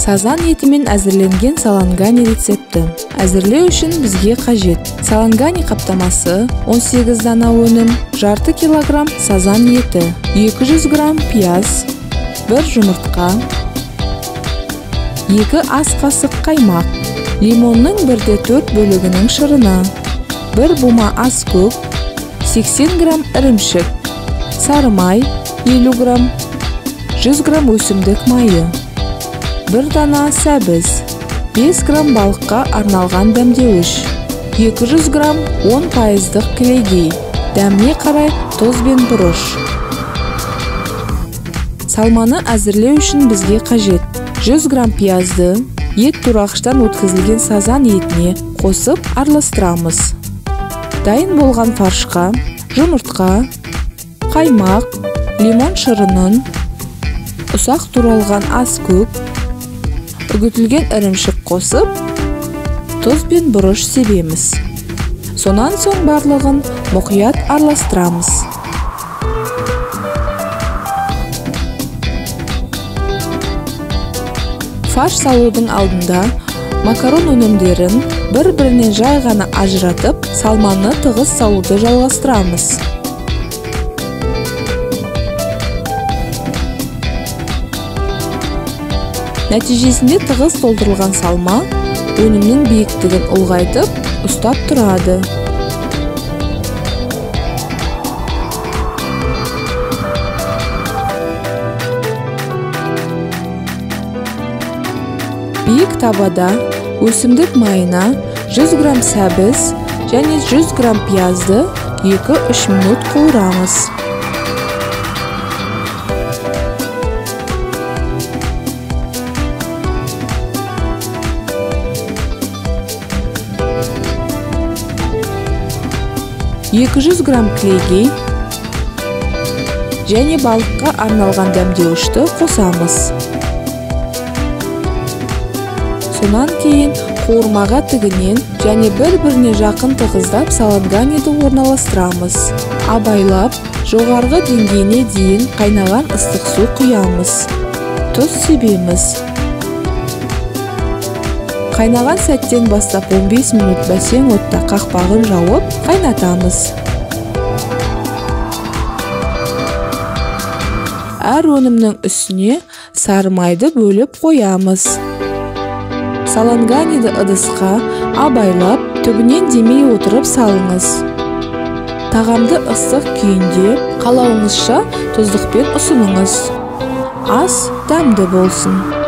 Сазан етімен әзірленген салангани рецепті. Әзірлеу үшін бізге қажет: салангани қаптамасы, 18 дана өнім, жарты килограмм сазан еті, 200 грамм пияз, 1 жұмыртқа, 2 ас қасық қаймақ, лимонның 1/4 бөлігінің шырыны, 1 бума ас көк, 80 грамм ірімшік, сары май 50 грамм, 100 грамм өсімдік майы, 1 дана сәбіз, 5 грамм балыққа арналған дәмдеуіш, 200 грамм 10% кілегей, дәміне қарай тұз бен бұрыш. Салманы әзірлеу үшін бізге қажет: 100 грамм пиязды ет турағыштан өткізілген сазан етіне қосып араластырамыз. Дайын болған фаршқа жұмыртқа, қаймақ, лимон шырынын, ұсақ туралған ас көк, үгітілген ірімшік қосып, тұз бен бұрыш себеміз. Сонан соң барлығын мұқият араластырамыз. Фарш салудың алдында макарон өнімдерін бір-бірінен жай ғана ажыратып, салманы тығыз салуды жалғастырамыз. Нәтижесінде тығыз толтырылған салма өнімнің биіктігін ұлғайтып, ұстап тұрады. Биік табада өсімдік майына 100 грамм сәбіз және 100 грамм пиязды 2-3 минут қуырамыз. «200 грамм кілегей және балыққа арналған дәмдеуішті қосамыз. Сонан кейін қуырмаға тігінен және бір-біріне жақын тығыздап саланганиді орналастырамыз. Абайлап, жоғарғы деңгейіне дейін қайнаған ыстық су құямыз. Тұз себеміз. Қайнаған сәттен бастап 15 минут бәсең отта қақпағын жауып, қайнатамыз. Әр өнімнің үстіне сары майды бөліп қоямыз. Саланганиді ыдысқа абайлап, түбінен демей отырып салыңыз. Тағамды ыстық күйінде қалауыңызша тұздықпен ұсыныңыз. Ас дәмді болсын.